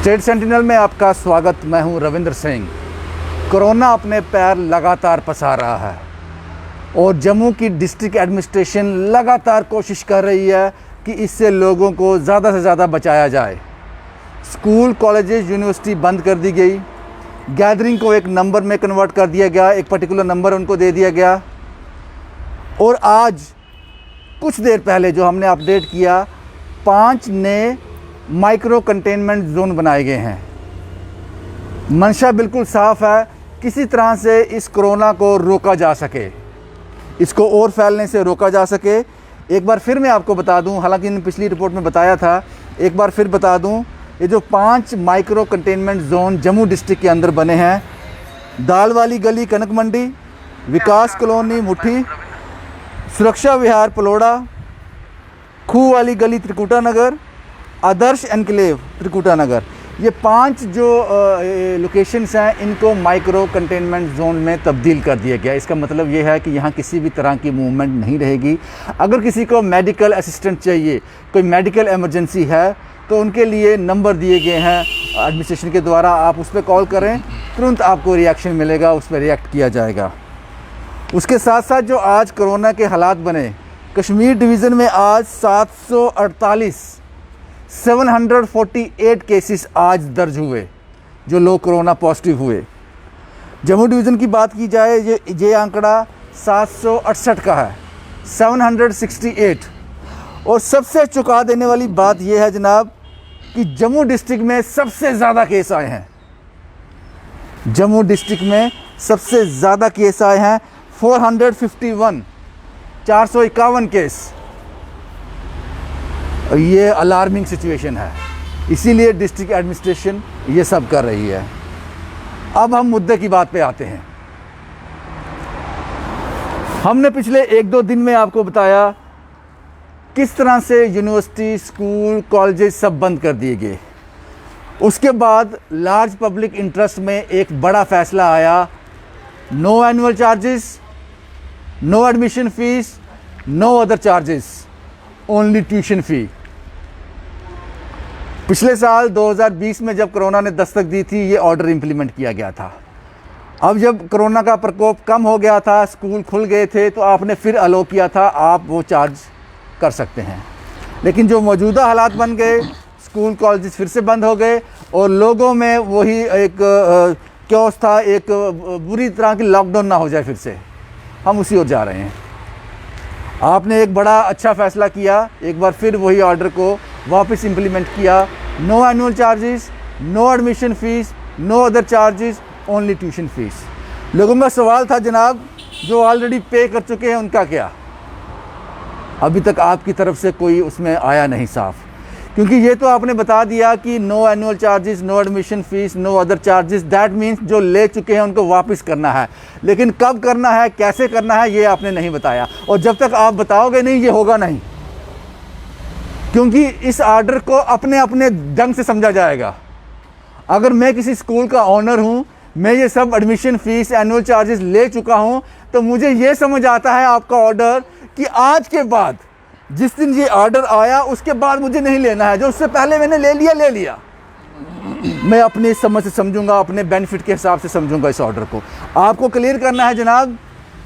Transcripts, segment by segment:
State sentinel में आपका स्वागत। मैं हूं रविंद्र सिंह। कोरोना अपने पैर लगातार पसार रहा है और जम्मू की डिस्ट्रिक्ट एडमिनिस्ट्रेशन लगातार कोशिश कर रही है कि इससे लोगों को ज़्यादा से ज़्यादा बचाया जाए। स्कूल, कॉलेजेस, यूनिवर्सिटी बंद कर दी गई। गैदरिंग को एक नंबर में कन्वर्ट कर दिया गया, एक पर्टिकुलर नंबर उनको दे दिया गया। और आज कुछ देर पहले जो हमने अपडेट किया, 5 नए माइक्रो कंटेनमेंट जोन बनाए गए हैं। मंशा बिल्कुल साफ है, किसी तरह से इस कोरोना को रोका जा सके, इसको और फैलने से रोका जा सके। एक बार फिर मैं आपको बता दूं, हालांकि इन पिछली रिपोर्ट में बताया था, एक बार फिर बता दूं, ये जो 5 micro containment zone Jammu district के अंदर बने हैं, दाल वाली गली कनक मंडी, विकास कॉलोनी मुठी, सुरक्षा विहार पलोड़ा, खूह वाली गली त्रिकुटा नगर, आदर्श एनक्लेव त्रिकुटा नगर, ये 5 जो लोकेशंस हैं, इनको माइक्रो कंटेनमेंट जोन में तब्दील कर दिया गया। इसका मतलब ये है कि यहाँ किसी भी तरह की मूवमेंट नहीं रहेगी। अगर किसी को मेडिकल असिस्टेंट चाहिए, कोई मेडिकल इमरजेंसी है, तो उनके लिए नंबर दिए गए हैं एडमिनिस्ट्रेशन के द्वारा। आप उस पर कॉल करें, तुरंत आपको रिएक्शन मिलेगा, उस पर रिएक्ट किया जाएगा। उसके साथ साथ जो आज कोरोना के हालात बने, कश्मीर डिवीज़न में आज 748 केसेस आज दर्ज हुए जो लोग कोरोना पॉजिटिव हुए। जम्मू डिवीज़न की बात की जाए, ये आंकड़ा 768 का है, 768। और सबसे चौंका देने वाली बात यह है जनाब कि जम्मू डिस्ट्रिक्ट में सबसे ज़्यादा केस आए हैं। जम्मू डिस्ट्रिक्ट में सबसे ज़्यादा केस आए हैं, 451 केस। ये अलार्मिंग सिचुएशन है, इसीलिए डिस्ट्रिक्ट एडमिनिस्ट्रेशन ये सब कर रही है। अब हम मुद्दे की बात पे आते हैं। हमने पिछले 1-2 दिन में आपको बताया किस तरह से यूनिवर्सिटी, स्कूल, कॉलेजेस सब बंद कर दिए गए। उसके बाद लार्ज पब्लिक इंटरेस्ट में एक बड़ा फैसला आया, no annual charges, no admission fees, no other charges, only tuition fee. पिछले साल 2020 में जब कोरोना ने दस्तक दी थी, ये ऑर्डर इम्प्लीमेंट किया गया था। अब जब कोरोना का प्रकोप कम हो गया था, स्कूल खुल गए थे, तो आपने फिर अलो किया था, आप वो चार्ज कर सकते हैं। लेकिन जो मौजूदा हालात बन गए, स्कूल कॉलेज फिर से बंद हो गए और लोगों में वही एक क्योस था, एक बुरी तरह की लॉकडाउन ना हो जाए फिर से, हम उसी ओर जा रहे हैं। आपने एक बड़ा अच्छा फ़ैसला किया, एक बार फिर वही ऑर्डर को वापस इम्प्लीमेंट किया, no annual charges, no admission fees, no other charges, only tuition fees. लोगों का सवाल था जनाब, जो ऑलरेडी पे कर चुके हैं उनका क्या? अभी तक आपकी तरफ से कोई उसमें आया नहीं साफ, क्योंकि ये तो आपने बता दिया कि no annual charges, no admission fees, no other charges. That means जो ले चुके हैं उनको वापस करना है, लेकिन कब करना है, कैसे करना है, ये आपने नहीं बताया। और जब तक आप बताओगे नहीं, ये होगा नहीं, क्योंकि इस आर्डर को अपने अपने ढंग से समझा जाएगा। अगर मैं किसी स्कूल का ऑनर हूँ, मैं ये सब एडमिशन फ़ीस, एनुअल चार्जेस ले चुका हूँ, तो मुझे ये समझ आता है आपका ऑर्डर कि आज के बाद, जिस दिन ये ऑर्डर आया उसके बाद मुझे नहीं लेना है। जो उससे पहले मैंने ले लिया। मैं अपनी समझ से समझूंगा, अपने बेनिफिट के हिसाब से समझूंगा इस ऑर्डर को। आपको क्लियर करना है जनाब,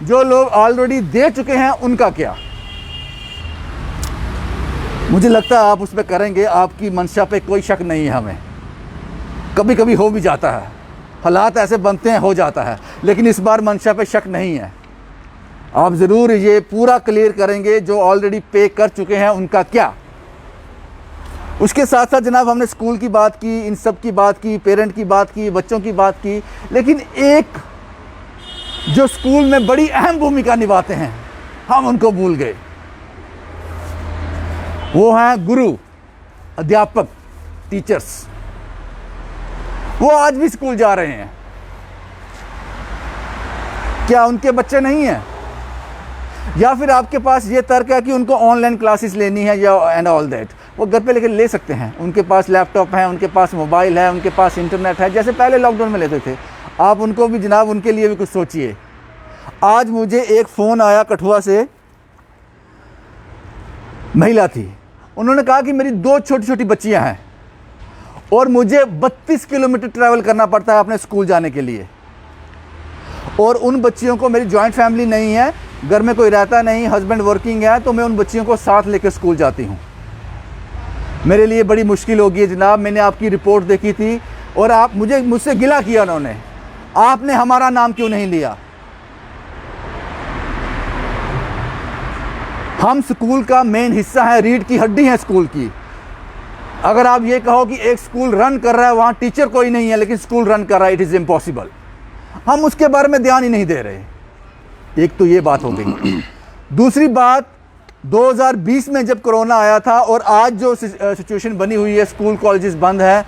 जो लोग ऑलरेडी दे चुके हैं उनका क्या। मुझे लगता है आप उस पर करेंगे, आपकी मंशा पे कोई शक नहीं है हमें। कभी कभी हो भी जाता है, हालात ऐसे बनते हैं, हो जाता है, लेकिन इस बार मंशा पे शक नहीं है। आप ज़रूर ये पूरा क्लियर करेंगे, जो ऑलरेडी पे कर चुके हैं उनका क्या। उसके साथ साथ जनाब हमने स्कूल की बात की, इन सब की बात की, पेरेंट की बात की, बच्चों की बात की, लेकिन एक जो स्कूल में बड़ी अहम भूमिका निभाते हैं, हम उनको भूल गए। वो हैं गुरु, अध्यापक, टीचर्स। वो आज भी स्कूल जा रहे हैं। क्या उनके बच्चे नहीं हैं? या फिर आपके पास ये तर्क है कि उनको ऑनलाइन क्लासेस लेनी है या एंड ऑल दैट, वो घर पे लेकर ले सकते हैं। उनके पास लैपटॉप है, उनके पास मोबाइल है, उनके पास इंटरनेट है, जैसे पहले लॉकडाउन में लेते थे। आप उनको भी जनाब, उनके लिए भी कुछ सोचिए। आज मुझे एक फ़ोन आया कठुआ से, महिला थी, उन्होंने कहा कि मेरी 2 छोटी छोटी बच्चियां हैं और मुझे 32 किलोमीटर ट्रैवल करना पड़ता है अपने स्कूल जाने के लिए। और उन बच्चियों को, मेरी जॉइंट फैमिली नहीं है, घर में कोई रहता नहीं, हस्बैंड वर्किंग है, तो मैं उन बच्चियों को साथ लेकर स्कूल जाती हूँ। मेरे लिए बड़ी मुश्किल होगी जनाब। मैंने आपकी रिपोर्ट देखी थी और आप मुझसे गिला किया उन्होंने, आपने हमारा नाम क्यों नहीं लिया। हम स्कूल का मेन हिस्सा है, रीढ़ की हड्डी है स्कूल की। अगर आप ये कहो कि एक स्कूल रन कर रहा है, वहाँ टीचर कोई नहीं है लेकिन स्कूल रन कर रहा है, इट इज़ इम्पॉसिबल। हम उसके बारे में ध्यान ही नहीं दे रहे। एक तो ये बात हो गई। दूसरी बात, 2020 में जब कोरोना आया था और आज जो सिचुएशन बनी हुई है, स्कूल कॉलेजेस बंद है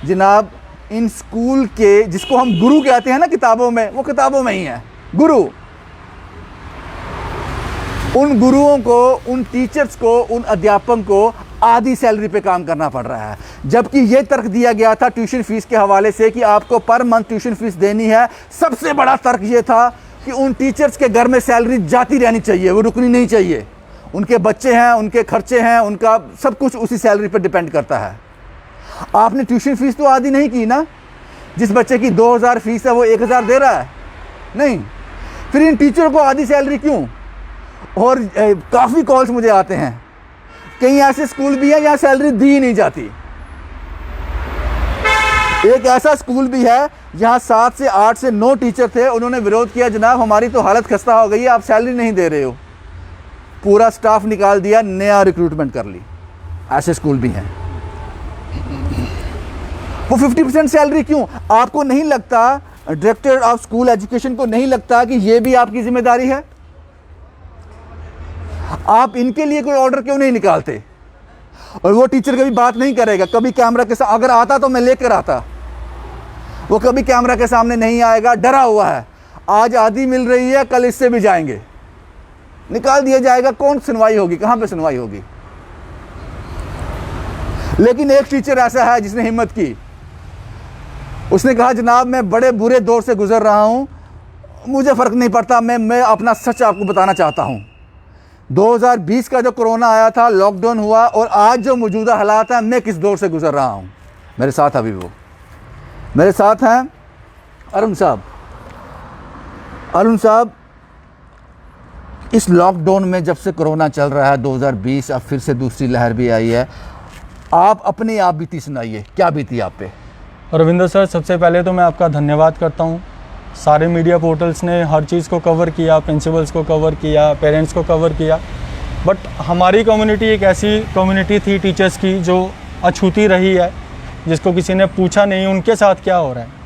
जनाब, इन स्कूल के जिसको हम गुरु कहते हैं ना किताबों में, वो किताबों में ही है गुरु। उन गुरुओं को, उन टीचर्स को, उन अध्यापकों को आधी सैलरी पे काम करना पड़ रहा है। जबकि ये तर्क दिया गया था ट्यूशन फीस के हवाले से कि आपको पर मंथ ट्यूशन फीस देनी है। सबसे बड़ा तर्क ये था कि उन टीचर्स के घर में सैलरी जाती रहनी चाहिए, वो रुकनी नहीं चाहिए। उनके बच्चे हैं, उनके खर्चे हैं, उनका सब कुछ उसी सैलरी पर डिपेंड करता है। आपने ट्यूशन फीस तो आधी नहीं की ना। जिस बच्चे की 2000 फीस है वो 1000 दे रहा है नहीं। फिर इन टीचर को आधी सैलरी क्यों। और काफ़ी कॉल्स मुझे आते हैं, कई ऐसे स्कूल भी हैं जहाँ सैलरी दी ही नहीं जाती। एक ऐसा स्कूल भी है जहाँ 7 से 8 से 9 टीचर थे, उन्होंने विरोध किया, जनाब हमारी तो हालत खस्ता हो गई है, आप सैलरी नहीं दे रहे हो। पूरा स्टाफ निकाल दिया, नया रिक्रूटमेंट कर ली। ऐसे स्कूल भी हैं। वो 50% सैलरी क्यों। आपको नहीं लगता, डायरेक्टर ऑफ स्कूल एजुकेशन को नहीं लगता कि ये भी आपकी जिम्मेदारी है। आप इनके लिए कोई ऑर्डर क्यों नहीं निकालते। और वो टीचर कभी बात नहीं करेगा, कभी कैमरा के सामने, अगर आता तो मैं लेकर आता, वो कभी कैमरा के सामने नहीं आएगा, डरा हुआ है। आज आधी मिल रही है, कल इससे भी जाएंगे, निकाल दिया जाएगा। कौन सुनवाई होगी, कहां पे सुनवाई होगी। लेकिन एक टीचर ऐसा है जिसने हिम्मत की, उसने कहा जनाब मैं बड़े बुरे दौर से गुजर रहा हूं, मुझे फर्क नहीं पड़ता, मैं अपना सच आपको बताना चाहता हूं। 2020 का जो कोरोना आया था, लॉकडाउन हुआ, और आज जो मौजूदा हालात हैं, मैं किस दौर से गुजर रहा हूं। मेरे साथ अभी वो मेरे साथ हैं अरुण साहब। अरुण साहब, इस लॉकडाउन में जब से कोरोना चल रहा है 2020, अब फिर से दूसरी लहर भी आई है, आप अपनी आप बीती सुनाइए, क्या बीती आप पे। रविंद्र सर, सबसे पहले तो मैं आपका धन्यवाद करता हूँ। सारे मीडिया पोर्टल्स ने हर चीज़ को कवर किया, प्रिंसिपल्स को कवर किया, पेरेंट्स को कवर किया, बट हमारी कम्युनिटी एक ऐसी कम्युनिटी थी टीचर्स की जो अछूती रही है, जिसको किसी ने पूछा नहीं उनके साथ क्या हो रहा है।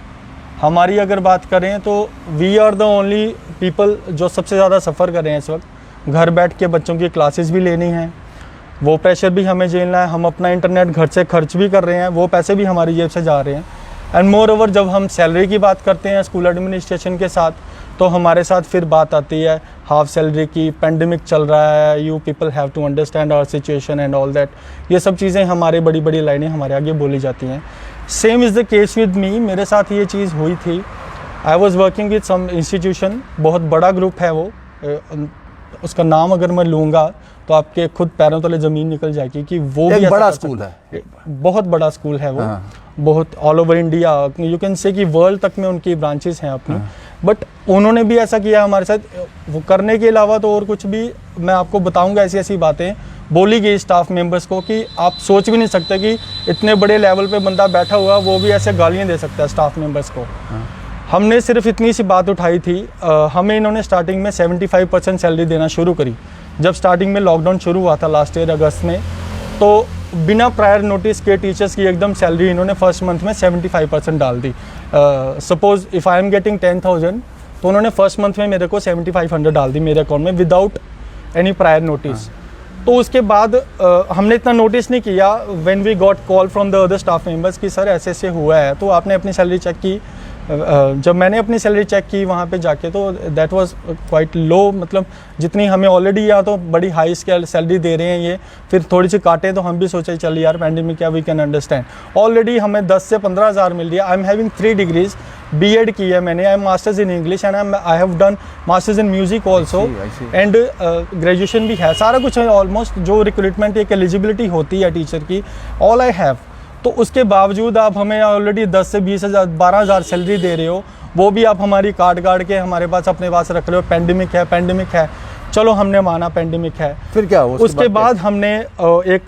हमारी अगर बात करें तो we are the only people जो सबसे ज़्यादा सफ़र कर रहे हैं इस वक्त। घर बैठ के बच्चों की क्लासेस भी लेनी है, वो प्रेशर भी हमें झेलना है, हम अपना इंटरनेट घर से खर्च भी कर रहे हैं, वो पैसे भी हमारी जेब से जा रहे हैं। एंड मोर ओवर जब हम सैलरी की बात करते हैं स्कूल एडमिनिस्ट्रेशन के साथ, तो हमारे साथ फिर बात आती है हाफ सैलरी की, पेंडेमिक चल रहा है, you people have to understand our situation and all that. ये सब चीज़ें हमारे बड़ी बड़ी लाइनें हमारे आगे बोली जाती हैं। Same is the case with me, मेरे साथ ये चीज़ हुई थी। I was working with some institution, बहुत बड़ा ग्रुप है वो, उसका नाम अगर मैं लूँगा तो आपके खुद पैरों तले ज़मीन निकल जाएगी कि वो भी बड़ा स्कूल है, बहुत बड़ा स्कूल है वो, बहुत all over India, you can say कि वर्ल्ड तक में उनकी ब्रांचेस हैं अपनी। बट उन्होंने भी ऐसा किया हमारे साथ। वो करने के अलावा तो और कुछ भी मैं आपको बताऊंगा, ऐसी ऐसी बातें बोली गई स्टाफ मेंबर्स को कि आप सोच भी नहीं सकते कि इतने बड़े लेवल पे बंदा बैठा हुआ वो भी ऐसे गालियाँ दे सकता है स्टाफ मेंबर्स को। हमने सिर्फ इतनी सी बात उठाई थी, हमें इन्होंने स्टार्टिंग में 75% सैलरी देना शुरू करी। जब स्टार्टिंग में लॉकडाउन शुरू हुआ था लास्ट ईयर अगस्त में, तो बिना प्रायर नोटिस के टीचर्स की एकदम सैलरी इन्होंने फर्स्ट मंथ में 75% डाल दी। Suppose if I am getting 10,000, तो उन्होंने फर्स्ट मंथ में मेरे को 7500 डाल दी मेरे अकाउंट में विदाउट एनी प्रायर नोटिस। तो उसके बाद हमने इतना नोटिस नहीं किया। When we got call from the other staff members कि सर ऐसे ऐसे हुआ है, तो आपने अपनी सैलरी चेक की। जब मैंने अपनी सैलरी चेक की वहाँ पे जाके, तो दैट वाज क्वाइट लो, मतलब जितनी हमें ऑलरेडी यहाँ तो बड़ी हाई स्केल सैलरी दे रहे हैं ये, फिर थोड़ी सी काटे तो हम भी सोचे चल यार पैंडेमिक क्या, वी कैन अंडरस्टैंड। ऑलरेडी हमें 10 से 15 हज़ार मिल रही है। I am having 3 degrees, B Ed की है मैंने, I am masters in English and I have done masters in music also, and graduation भी है, सारा कुछ है ऑलमोस्ट। जो रिक्रूटमेंट एक एलिजिबिलिटी होती है टीचर की, ऑल आई हैव। तो उसके बावजूद आप हमें ऑलरेडी 10 से 20,000 12,000 सैलरी दे रहे हो, वो भी आप हमारी काट के हमारे पास अपने पास रख रहे हो। पेंडेमिक है, चलो हमने माना पेंडेमिक है। फिर क्या हुआ उसके बाद हमने एक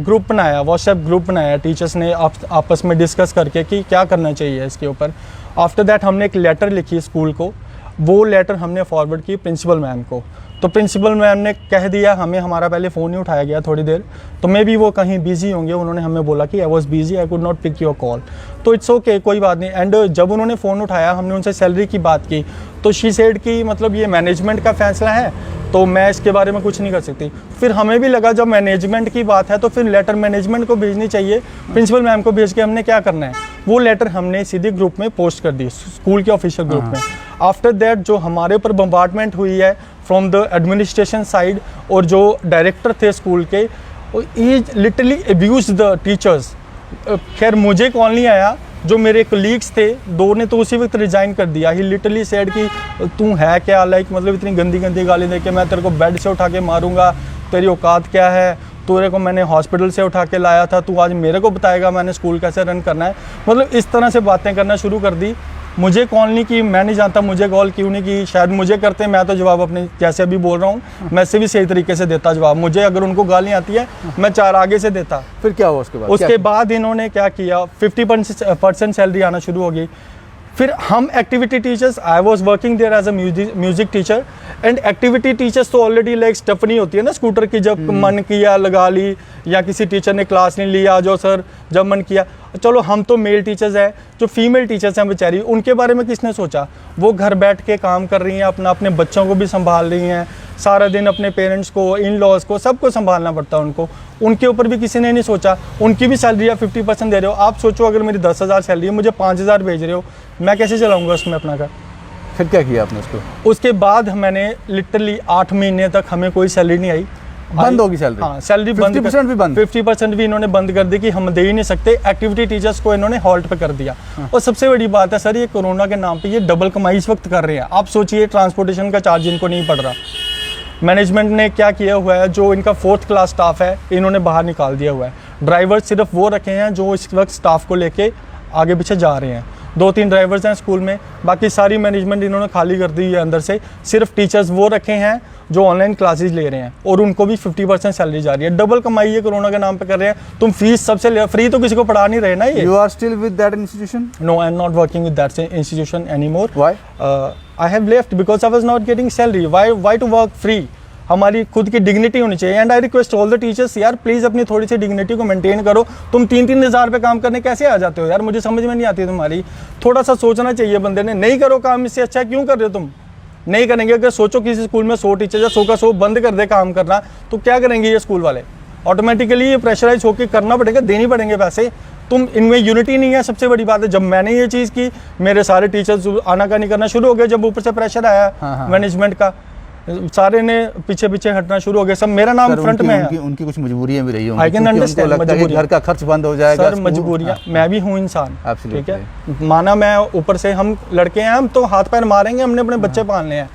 ग्रुप बनाया, व्हाट्सएप ग्रुप बनाया, टीचर्स ने आपस में डिस्कस करके कि क्या करना चाहिए इसके ऊपर। आफ्टर दैट हमने एक लेटर लिखी स्कूल को, वो लेटर हमने फॉरवर्ड की प्रिंसिपल मैम को। तो प्रिंसिपल मैम ने कह दिया हमें, हमारा पहले फ़ोन ही उठाया गया थोड़ी देर, तो मे बी वो कहीं बिजी होंगे, उन्होंने हमें बोला कि I was busy, I could not pick your call. तो इट्स ओके, कोई बात नहीं। एंड जब उन्होंने फ़ोन उठाया, हमने उनसे सैलरी की बात की, तो शी सेड कि मतलब ये मैनेजमेंट का फैसला है, तो मैं इसके बारे में कुछ नहीं कर सकती। फिर हमें भी लगा जब मैनेजमेंट की बात है तो फिर लेटर मैनेजमेंट को भेजनी चाहिए, प्रिंसिपल मैम को भेज के हमने क्या करना है। वो लेटर हमने सीधे ग्रुप में पोस्ट कर दी, स्कूल के ऑफिशियल ग्रुप में। आफ्टर दैट जो हमारे ऊपर बम्बार्डमेंट हुई है फ्रॉम द एडमिनिस्ट्रेशन साइड, और जो डायरेक्टर थे स्कूल के, ही लिटरली अब्यूज द टीचर्स। खैर मुझे कॉल नहीं आया, जो मेरे कलीग्स थे 2 ने तो उसी वक्त रिज़ाइन कर दिया। ही लिटरली सेड कि तू है क्या, लाइक मतलब इतनी गंदी गंदी गाली दे के मैं तेरे को बेड से उठा के मारूंगा, तेरी औकात क्या है, तेरे को मैंने हॉस्पिटल से उठा के लाया था, तू आज मेरे को बताएगा मैंने स्कूल कैसे रन करना है। मतलब इस तरह से बातें करना शुरू कर दी। मुझे कॉल नहीं की, मैं नहीं जानता मुझे कॉल क्यों नहीं की, शायद मुझे करते, मैं तो जवाब अपने जैसे अभी बोल रहा हूँ मैं से भी सही तरीके से देता जवाब। मुझे अगर उनको गाली आती है मैं 4 आगे से देता। फिर क्या हुआ उसके बाद? उसके बाद इन्होंने क्या किया, 50% सैलरी आना शुरू हो गई। फिर हम activity teachers, I was working there as a music teacher, and activity teachers तो ऑलरेडी लाइक स्टफनी होती है ना स्कूटर की, जब मन किया लगा ली, या किसी टीचर ने क्लास नहीं लिया, जो सर जब मन किया। चलो हम तो मेल टीचर्स हैं, जो फीमेल टीचर्स हैं बेचारी, उनके बारे में किसने सोचा। वो घर बैठ के काम कर रही हैं, अपने बच्चों को भी संभाल रही हैं, सारा दिन अपने पेरेंट्स को, इन लॉज को, सबको संभालना पड़ता है उनको। उनके ऊपर भी किसी ने नहीं सोचा। उनकी भी सैलरी आप 50% दे रहे हो। आप सोचो अगर मेरी 10,000 सैलरी है, मुझे 5,000 भेज रहे हो, मैं कैसे चलाऊंगा उसमें अपना घर। फिर क्या किया आपने उसको? उसके बाद मैंने लिटरली 8 महीने तक हमें कोई सैलरी नहीं आई। बंद होगी सैलरी? हाँ, सैलरी 50% भी बंद? 50% भी इन्होंने बंद कर दी कि हम दे ही नहीं सकते। एक्टिविटी टीचर्स को इन्होंने हॉल्ट पे कर दिया। और सबसे बड़ी बात है सर, ये कोरोना के नाम पे ये डबल कमाई इस वक्त कर रहे हैं। आप सोचिए ट्रांसपोर्टेशन का चार्ज इनको नहीं पड़ रहा। मैनेजमेंट ने क्या किया हुआ है, जो इनका 4th क्लास स्टाफ है इन्होंने बाहर निकाल दिया हुआ है। ड्राइवर सिर्फ वो रखे हैं जो इस वक्त स्टाफ को लेके आगे पीछे जा रहे हैं। 2-3 ड्राइवर्स हैं स्कूल में, बाकी सारी मैनेजमेंट इन्होंने खाली कर दी है अंदर से। सिर्फ टीचर्स वो रखे हैं जो ऑनलाइन क्लासेस ले रहे हैं, और उनको भी 50% सैलरी जा रही है। डबल कमाई ये कोरोना के नाम पे कर रहे हैं। तुम फीस सबसे ले, फ्री तो किसी को पढ़ा नहीं रहे ना ये। You are still with that institution? No, I am not working with that institution anymore. Why? I have left because I was not getting salary. Why to work free? हमारी खुद की डिग्निटी होनी चाहिए। And I request all the teachers, यार please अपनी थोड़ी सी dignity को maintain करो। तुम 3-3 हज़ार पे काम करने कैसे आ जाते हो यार, मुझे समझ में नहीं आती तुम्हारी। थोड़ा सा सोचना चाहिए बंदे ने। नहीं करो काम, इससे अच्छा क्यों कर रहे हो तुम? नहीं करेंगे। अगर सोचो किसी स्कूल में 100 टीचर या 100 का 100 बंद कर दे काम करना, तो क्या करेंगे ये स्कूल वाले? ऑटोमेटिकली ये प्रेशराइज होकर करना पड़ेगा, देनी पड़ेंगे पैसे। तुम इनमें यूनिटी नहीं है, सबसे बड़ी बात है। जब मैंने ये चीज़ की, मेरे सारे टीचर्स आनाकानी करना शुरू हो गए। जब ऊपर से प्रेशर आया मैनेजमेंट का, सारे ने पीछे पीछे हटना शुरू हो गया। सब मेरा नाम फ्रंट में है। उनकी कुछ मजबूरियां भी रही होंगी। आई कैन अंडरस्टैंड मजबूरियां। घर का खर्च बंद हो जाएगा सर, मजबूरियां। मैं भी हूँ इंसान, Absolutely. ठीक है। माना मैं ऊपर से, हम लड़के हैं, हम तो हाथ पैर मारेंगे, हमने अपने बच्चे पालने हैं।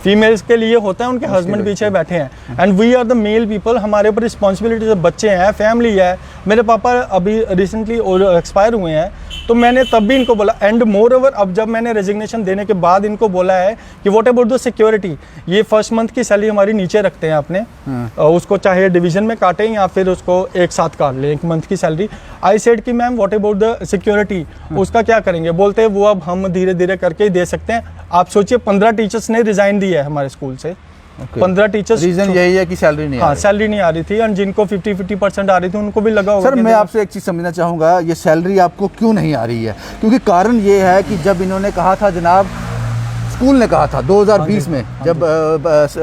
फीमेल्स के लिए होता है, उनके हस्बैंड पीछे बैठे हैं। And we are the male people, हमारे ऊपर रिस्पॉन्सिबिलिटी है। बच्चे हैं, फैमिली है। मेरे पापा अभी रिसेंटली एक्सपायर हुए हैं, तो मैंने तब भी इनको बोला। एंड मोर ओवर, अब जब मैंने रेजिग्नेशन देने के बाद इनको बोला है कि व्हाट अबाउट द सिक्योरिटी, ये फर्स्ट मंथ की सैलरी हमारी नीचे रखते हैं अपने, उसको चाहे डिवीजन में काटें या फिर उसको एक साथ काट लें, 1 मंथ की सैलरी। आई सेड कि ma'am what about the security, उसका क्या करेंगे? बोलते हैं वो अब हम धीरे धीरे करके ही दे सकते हैं। आप सोचिए 15 टीचर्स ने रिजाइन दिया है हमारे स्कूल से। 15 टीचर्स। रीजन यही है कि सैलरी नहीं? हाँ, सैलरी नहीं आ रही थी। और जिनको 50% आ रही थी उनको भी लगा होगा। सर, मैं आपसे एक चीज़ समझना चाहूँगा, ये सैलरी आपको क्यों नहीं आ रही है? क्योंकि कारण ये है कि जब इन्होंने कहा था, जनाब स्कूल ने कहा था 2020 में जब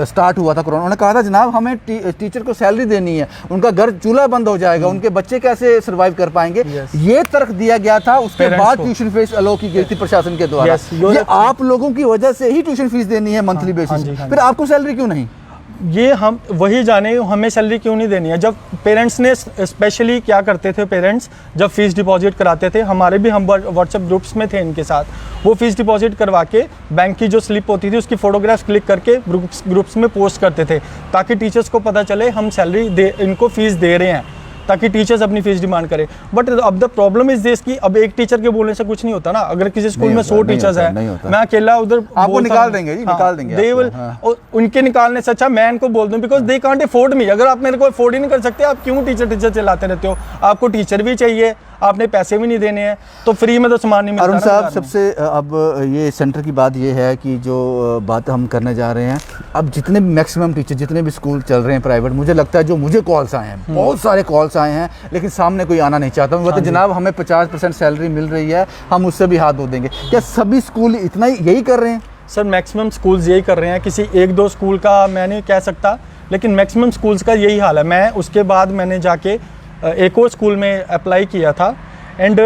स्टार्ट हुआ था कोरोना, उन्होंने कहा था जनाब हमें टीचर को सैलरी देनी है, उनका घर चूल्हा बंद हो जाएगा, उनके बच्चे कैसे सर्वाइव कर पाएंगे। ये तर्क दिया गया था। उसके बाद ट्यूशन फीस अलो की गई थी प्रशासन के द्वारा। ये आप लोगों की वजह से ही ट्यूशन फीस देनी है मंथली बेसिस, फिर आपको सैलरी क्यों नहीं? ये हम वही जाने, हमें सैलरी क्यों नहीं देनी है। जब पेरेंट्स ने स्पेशली क्या करते थे, पेरेंट्स जब फीस डिपॉजिट कराते थे, हमारे भी हम व्हाट्सएप ग्रुप्स में थे इनके साथ, वो फीस डिपॉजिट करवा के बैंक की जो स्लिप होती थी उसकी फ़ोटोग्राफ्स क्लिक करके ग्रुप्स में पोस्ट करते थे, ताकि टीचर्स को पता चले हम सैलरी इनको फ़ीस दे रहे हैं, ताकि टीचर्स अपनी फीस डिमांड करें। बट अब द प्रॉब्लम इज दिस कि अब एक टीचर के बोलने से कुछ नहीं होता ना। अगर किसी स्कूल में 100 टीचर्स है, मैं अकेला उधर आपको निकाल देंगे जी, निकाल देंगे दे विल, उनके निकालने से अच्छा मैं इनको बोल दूं, बिकॉज दे कांट अफोर्ड मी। अगर आप मेरे को अफोर्ड ही नहीं कर सकते, आप क्यों टीचर चलाते रहते हो? आपको टीचर भी चाहिए, आपने पैसे भी नहीं देने हैं, तो फ्री में तो सामान नहीं मिलता। अरुण साहब, सबसे अब ये सेंटर की बात ये है कि जो बात हम करने जा रहे हैं, अब जितने भी मैक्सिमम टीचर, जितने भी स्कूल चल रहे हैं प्राइवेट, मुझे लगता है जो मुझे कॉल्स आए हैं, बहुत सारे कॉल्स आए हैं, लेकिन सामने कोई आना नहीं चाहता। मैं जनाब हमें 50% सैलरी मिल रही है, हम उससे भी हाथ धो देंगे। क्या सभी स्कूल इतना ही यही कर रहे हैं? सर मैक्सिमम स्कूल्स यही कर रहे हैं। किसी एक दो स्कूल का मैं नहीं कह सकता, लेकिन मैक्सिमम स्कूल्स का यही हाल है। मैं उसके बाद मैंने जाके एक और स्कूल में अप्लाई किया था, एंड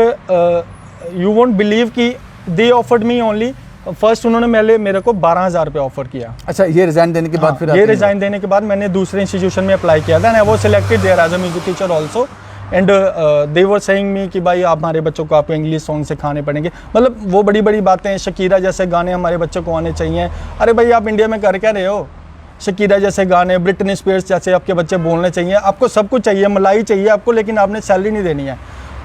यू वोंट बिलीव कि they offered me only, first उन्होंने मेरे को 12,000 रुपये ऑफर किया। अच्छा, ये रिजाइन देने के बाद? फिर ये रिजाइन देने के बाद मैंने दूसरे इंस्टीट्यूशन में अप्लाई किया था, and I was selected there as a music teacher also, and they were saying me कि भाई आप हमारे बच्चों को आपको इंग्लिश सॉन्ग सिखाने पड़ेंगे। मतलब वो बड़ी बड़ी बातें, शकीरा जैसे गाने हमारे बच्चों को आने चाहिए। अरे भाई आप इंडिया में कर क्या रहे हो? शकीरा जैसे गाने, ब्रिटनी स्पीयर्स जैसे आपके बच्चे बोलने चाहिए, आपको सब कुछ चाहिए, मलाई चाहिए आपको, लेकिन आपने सैलरी नहीं देनी है।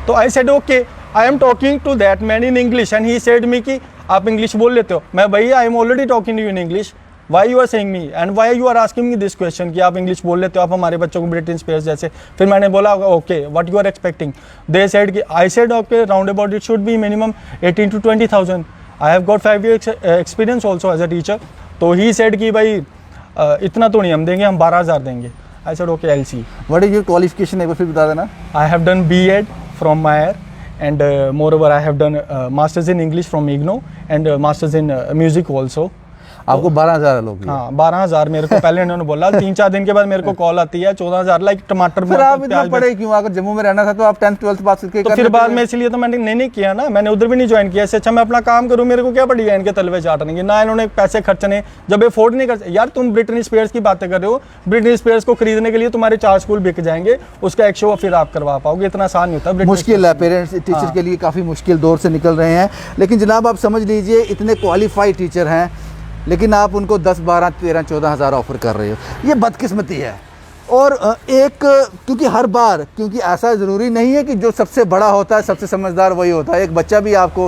तो I said okay, I am talking to that man in English, and he said me कि आप इंग्लिश बोल लेते हो। मैं भाई I am already talking to you in English, why you are saying me and why you are asking me this question कि आप English बोल लेते हो, आप हमारे बच्चों को ब्रिटनी स्पीयर्स जैसे। फिर मैंने बोला okay what you are expecting? They said कि I said okay round about it should be minimum 18 to 20,000। I have got 5 years experience also as a teacher. तो ही सेड कि भाई इतना तो नहीं हम देंगे, हम 12,000 देंगे। I said okay, I see. What is your qualification, एक बार फिर बता देना। I have done B.Ed from मायर, and moreover I have done masters in English from IGNOU and masters in music also। आपको 12,000 लोग? हाँ 12,000 मेरे को पहले इन्होंने बोला। 3-4 दिन के बाद मेरे को कॉल आती है 14,000 लाइक टमाटर। फिर आप इतना पढ़े क्यों? अगर जम्मू में रहना था तो आप 10th 12th पास करके तो फिर बाद में इसलिए तो मैंने नहीं किया ना, मैंने उधर भी नहीं ज्वाइन किया। इससे अच्छा मैं अपना काम करूँ, मेरे को क्या पड़ी है इनके तलवे चाटने की। ना इन्होंने पैसे खर्चने, जब अफोर्ड नहीं कर। यार तुम ब्रिटनी स्पीयर्स की बातें कर रहे हो, ब्रिटनी स्पीयर्स को खरीदने के लिए तुम्हारे 4 स्कूल बिक जाएंगे, उसका एक शो फिर आप करवा पाओगे। इतना आसान नहीं होता। मुश्किल है, पेरेंट्स टीचर के लिए काफ़ी मुश्किल दौर से निकल रहे हैं। लेकिन जनाब आप समझ लीजिए, इतने क्वालिफाइड टीचर हैं, लेकिन आप उनको 10, 12, 13, 14,000 ऑफर कर रहे हो। ये बदकिस्मती है। और एक, क्योंकि हर बार, क्योंकि ऐसा ज़रूरी नहीं है कि जो सबसे बड़ा होता है, सबसे समझदार वही होता है। एक बच्चा भी आपको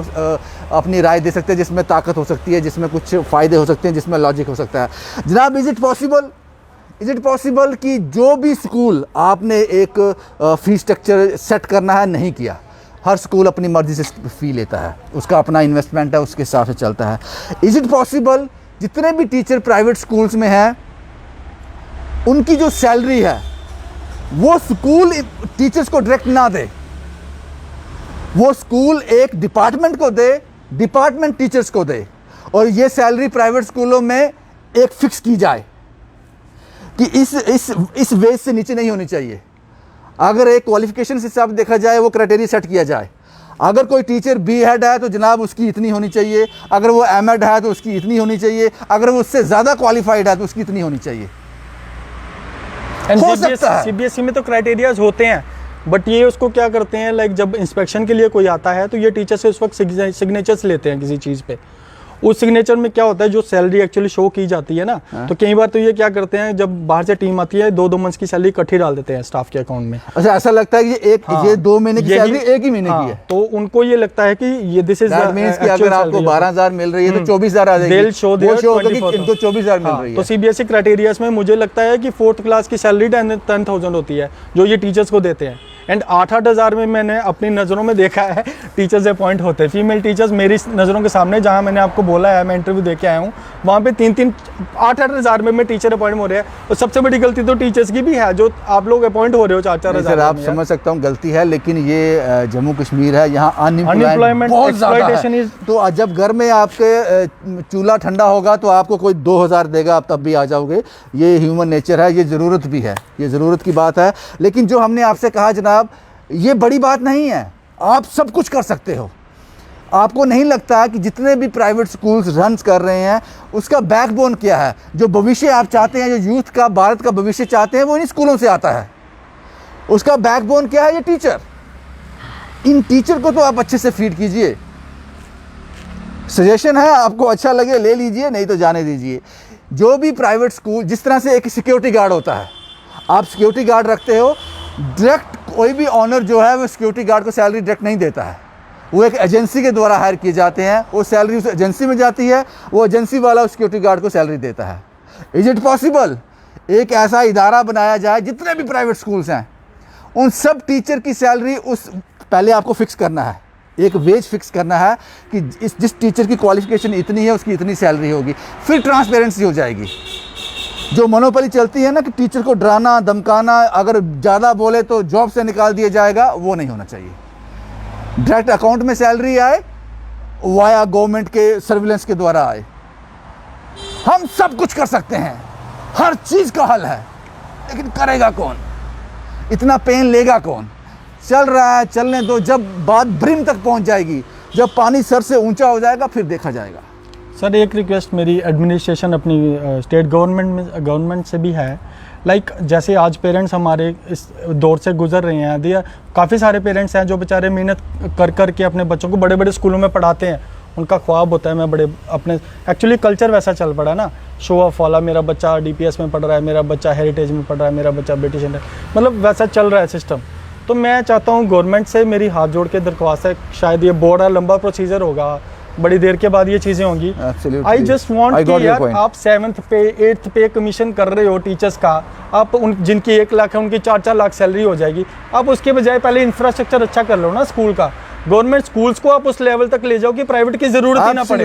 अपनी राय दे सकता है, जिसमें ताकत हो सकती है, जिसमें कुछ फ़ायदे हो सकते हैं, जिसमें लॉजिक हो सकता है। जनाब इज़ इट पॉसिबल कि जो भी स्कूल आपने एक फ़ी स्ट्रक्चर सेट करना है, नहीं किया? हर स्कूल अपनी मर्ज़ी से फ़ी लेता है, उसका अपना इन्वेस्टमेंट है, उसके हिसाब से चलता है। इज़ इट पॉसिबल जितने भी टीचर प्राइवेट स्कूल्स में हैं, उनकी जो सैलरी है वो स्कूल टीचर्स को डायरेक्ट ना दे, वो स्कूल एक डिपार्टमेंट को दे, डिपार्टमेंट टीचर्स को दे, और ये सैलरी प्राइवेट स्कूलों में एक फिक्स की जाए कि इस वेज से नीचे नहीं होनी चाहिए। अगर एक क्वालिफिकेशन से हिसाब देखा जाए, वो क्राइटेरिया सेट किया जाए। अगर कोई टीचर B.Ed है तो जनाब उसकी इतनी होनी चाहिए, अगर वो M.Ed है तो उसकी इतनी होनी चाहिए, अगर वो उससे ज़्यादा क्वालिफाइड है तो उसकी इतनी होनी चाहिए। हो सकता है CBSE में तो क्राइटेरियाज होते हैं, बट ये उसको क्या करते हैं, लाइक जब इंस्पेक्शन के लिए कोई आता है तो ये टीचर से उस वक्त सिग्नेचर्स लेते हैं किसी चीज़ पे। उस सिग्नेचर में क्या होता है, जो सैलरी एक्चुअली शो की जाती है ना, तो कई बार तो ये क्या करते हैं, जब बाहर से टीम आती है 2-2 मंथ्स की सैलरी इकट्ठी डाल देते हैं स्टाफ के अकाउंट में। अच्छा, ऐसा लगता है कि ये 2 महीने की सैलरी एक ही महीने की है, तो उनको ये लगता है कि ये दिस इज मींस कि अगर आपको 12,000 मिल रही है तो 24,000 आ जाएगी, इनको 24,000 मिल रही है। तो CBSE क्राइटेरियाज में मुझे लगता है कि 4th क्लास की सैलरी 10,000 होती है जो ये टीचर्स को देते हैं, एंड 8-8 हज़ार में मैंने अपनी नज़रों में देखा है टीचर्स अपॉइंट होते हैं। फीमेल टीचर्स मेरी नज़रों के सामने, जहाँ मैंने आपको बोला है, मैं इंटरव्यू दे के आया हूँ, वहाँ पे 8-8 हज़ार में टीचर अपॉइंट हो रहे हैं। तो सबसे बड़ी गलती तो टीचर्स की भी है, जो आप लोग अपॉइंट हो रहे हो 4-4 हज़ार। आप समझ सकता हूँ गलती है, लेकिन ये जम्मू कश्मीर है, यहाँ अनएम्प्लॉयमेंट बहुत ज़्यादा है। तो जब घर में आपके चूल्हा ठंडा होगा तो आपको कोई 2,000 देगा, आप तब भी आ जाओगे। ये ह्यूमन नेचर है, ये ज़रूरत भी है, ये ज़रूरत की बात है। लेकिन जो हमने आपसे कहा जनाब, ये बड़ी बात नहीं है, आप सब कुछ कर सकते हो। आपको नहीं लगता कि जितने भी प्राइवेट स्कूल्स रन कर रहे हैं, उसका बैकबोन क्या है? जो भविष्य आप चाहते हैं, जो यूथ का, भारत का भविष्य चाहते हैं, वो इन स्कूलों से आता है। उसका बैकबोन क्या है? ये टीचर। इन टीचर को तो आप अच्छे से फीड कीजिए। सजेशन है, आपको अच्छा लगे ले लीजिए, नहीं तो जाने दीजिए। जो भी प्राइवेट स्कूल, जिस तरह से एक सिक्योरिटी गार्ड होता है, आप सिक्योरिटी गार्ड रखते हो, डायरेक्ट कोई भी ऑनर जो है वो सिक्योरिटी गार्ड को सैलरी डायरेक्ट नहीं देता है, वो एक एजेंसी के द्वारा हायर किए जाते हैं, वो सैलरी उस एजेंसी में जाती है, वो एजेंसी वाला उस सिक्योरिटी गार्ड को सैलरी देता है। इज इट पॉसिबल एक ऐसा इदारा बनाया जाए, जितने भी प्राइवेट स्कूल्स हैं उन सब टीचर की सैलरी उस पहले आपको फिक्स करना है, एक वेज फिक्स करना है कि जिस टीचर की क्वालिफिकेशन इतनी है उसकी इतनी सैलरी होगी, फिर ट्रांसपेरेंसी हो जाएगी। जो मोनोपोली चलती है ना कि टीचर को डराना धमकाना, अगर ज़्यादा बोले तो जॉब से निकाल दिया जाएगा, वो नहीं होना चाहिए। डायरेक्ट अकाउंट में सैलरी आए, वाया गवर्नमेंट के सर्विलेंस के द्वारा आए। हम सब कुछ कर सकते हैं, हर चीज़ का हल है, लेकिन करेगा कौन? इतना पेन लेगा कौन? चल रहा है, चलने दो, जब बात ब्रिम तक पहुंच जाएगी, जब पानी सर से ऊंचा हो जाएगा, फिर देखा जाएगा। सर एक रिक्वेस्ट मेरी एडमिनिस्ट्रेशन अपनी स्टेट गवर्नमेंट से भी है, लाइक जैसे आज पेरेंट्स हमारे इस दौर से गुजर रहे हैं, दिया काफ़ी सारे पेरेंट्स हैं जो बेचारे मेहनत कर के अपने बच्चों को बड़े बड़े स्कूलों में पढ़ाते हैं। उनका ख्वाब होता है मैं बड़े अपने, एक्चुअली कल्चर वैसा चल पड़ा ना, शो ऑफ वाला, मेरा बच्चा DPS में पढ़ रहा है, मेरा बच्चा हेरिटेज में पढ़ रहा है, मेरा बच्चा ब्रिटिश इंडियन, मतलब वैसा चल रहा है सिस्टम। तो मैं चाहता हूँ गवर्नमेंट से मेरी हाथ जोड़ के दरख्वास्त है, शायद ये बड़ा लंबा प्रोसीजर होगा, बड़ी देर के बाद ये चीज़ें होंगी। आई जस्ट वांट कि यार आप 7th पे 8th पे कमीशन कर रहे हो टीचर्स का, आप उन जिनकी 1 लाख है उनकी 4-4 लाख सैलरी हो जाएगी। आप उसके बजाय पहले इंफ्रास्ट्रक्चर अच्छा कर लो ना स्कूल का। गवर्नमेंट स्कूल्स को आप उस लेवल तक ले जाओ कि प्राइवेट की जरूरत ही ना पड़े,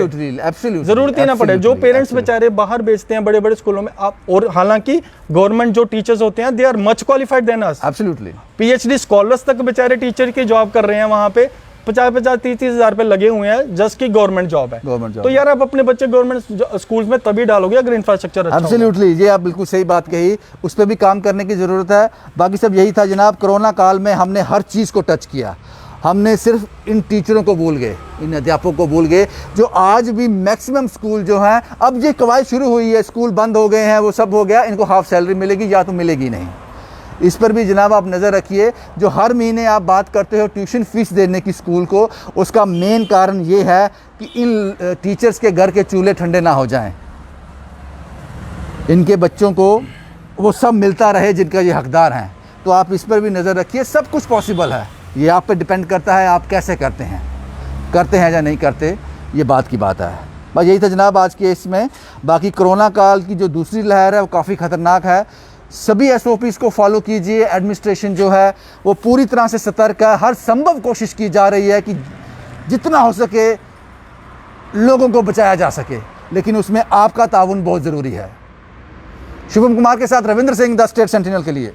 जरूरत ही ना पड़े। जो पेरेंट्स बेचारे बाहर बेचते हैं बड़े बड़े स्कूलों में, आप, और हालांकि गवर्नमेंट जो टीचर्स होते हैं they are much qualified than us, absolutely PhD scholars तक बेचारे टीचर की जॉब कर रहे हैं, वहां पे 50-30 हज़ार रुपए लगे हुए हैं जस्ट की गवर्नमेंट जॉब है। तो यार आप अपने बच्चे गवर्नमेंट स्कूल्स में तभी डालोगे अगर इंफ्रास्ट्रक्चर अच्छा होगा। एब्सोल्युटली, ये आप बिल्कुल सही बात कही, उस पर भी काम करने की ज़रूरत है। बाकी सब यही था जनाब, कोरोना काल में हमने हर चीज़ को टच किया। हमने सिर्फ इन टीचरों को भूल गए, इन अध्यापकों को भूल गए, जो आज भी मैक्सिमम स्कूल जो हैं, अब ये कवायद शुरू हुई है, स्कूल बंद हो गए हैं, वो सब हो गया, इनको हाफ सैलरी मिलेगी या तो मिलेगी नहीं। इस पर भी जनाब आप नज़र रखिए। जो हर महीने आप बात करते हो ट्यूशन फीस देने की स्कूल को, उसका मेन कारण ये है कि इन टीचर्स के घर के चूल्हे ठंडे ना हो जाएं, इनके बच्चों को वो सब मिलता रहे जिनका ये हकदार हैं। तो आप इस पर भी नज़र रखिए। सब कुछ पॉसिबल है, ये आप पे डिपेंड करता है आप कैसे करते हैं या नहीं करते, ये बात की बात है। बस यही था जनाब आज के इसमें। बाकी कोरोना काल की जो दूसरी लहर है वो काफ़ी ख़तरनाक है। सभी SOPs को फॉलो कीजिए। एडमिनिस्ट्रेशन जो है वो पूरी तरह से सतर्क है, हर संभव कोशिश की जा रही है कि जितना हो सके लोगों को बचाया जा सके, लेकिन उसमें आपका ताउन बहुत ज़रूरी है। शुभम कुमार के साथ Ravindra Singh, the state sentinel के लिए।